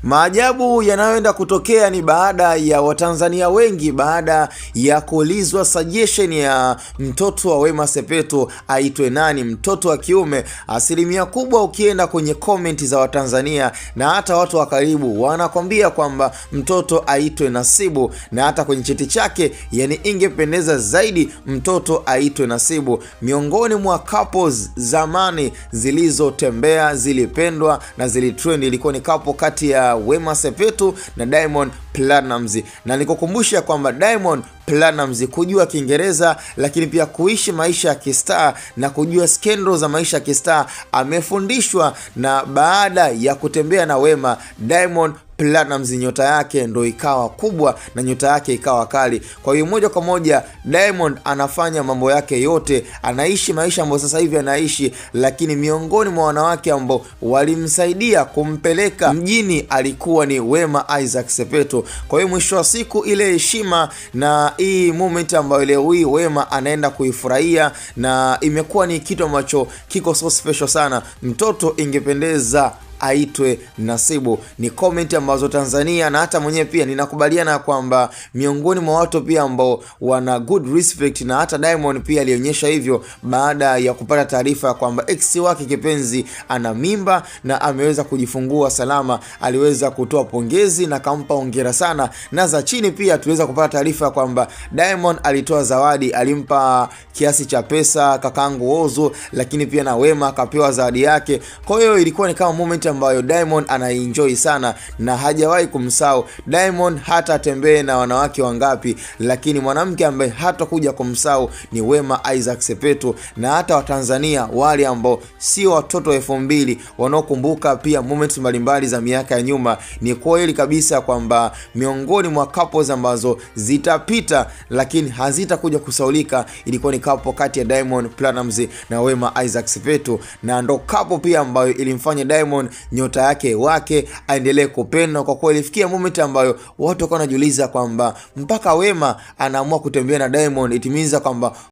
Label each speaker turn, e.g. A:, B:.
A: Maajabu yanayoenda kutokea ni baada ya Watanzania wengi baada ya kuulizwa suggestion ya mtoto wa Wema Sepetu aitwe nani, mtoto wa kiume. Asilimia kubwa ukienda kwenye comment za Watanzania na hata watu wa karibu wanakwambia kwamba mtoto aitwe Nasibu, na hata kwenye cheti chake yani ingependeza zaidi mtoto aitwe Nasibu. Miongoni mwa couples zamani zilizotembea, zilipendwa na zilitrend ilikuwa ni couple kati ya Wema Sepetu na Diamond Platnumz. Na nikukumbusha kwamba Diamond Platnumz kujua Kiingereza lakini pia kuishi maisha ya kistar na kujua skendo za maisha ya kistar amefundishwa, na baada ya kutembea na Wema, Diamond Platnumz nyota yake ndo ikawa kubwa na nyota yake ikawa kali. Kwa hiyo moja kwa moja Diamond anafanya mambo yake yote, anaishi maisha ambayo sasa hivi anaishi, lakini miongoni mwa wanawake ambao walimsaidia kumpeleka mjini alikuwa ni Wema Isaac Sepetu. Kwa hiyo mwisho wa siku ile heshima na hii moment ambayo leo hii Wema anaenda kuifurahia, na imekuwa ni kitu ambacho kiko so special sana. Mtoto ingependeza aitwe Nasibu. Ni comment ambazo Tanzania na hata mwenyewe pia ninakubaliana kwamba miongoni mwa watu pia ambao wana good respect, na hata Diamond pia alionyesha hivyo baada ya kupata taarifa kwamba ex wake kipenzi ana mimba na ameweza kujifungua salama. Aliweza kutoa pongezi na kampa hongera sana, na za chini pia tuweza kupata taarifa kwamba Diamond alitoa zawadi, alimpa kiasi cha pesa kakangu Ozo, lakini pia na Wema akapewa zawadi yake. Kwa hiyo ilikuwa ni kama moment ambayo Diamond anaenjoy sana na hajawahi kumsahau. Diamond hata tembee na wanawake wangapi, lakini mwanamke ambaye hata kuja kumsahau ni Wema Isaac Sepetu. Na hata Watanzania wale ambao sio watoto 2000 wanaokumbuka pia moments mbalimbali za miaka ya nyuma, ni kweli kabisa kwamba miongoni mwa couples ambazo zitapita lakini hazitakuja kusaulika ilikuwa ni couple kati ya Diamond Platnumz na Wema Isaac Sepetu, na ndo couple pia ambayo ilimfanya Diamond nyota yake wake aendelee kupendwa. Kwa kweli ilifikia moment ambayo watu wakawa wanajiuliza kwamba mpaka Wema anaamua kutembea na Diamond, itimiza kwamba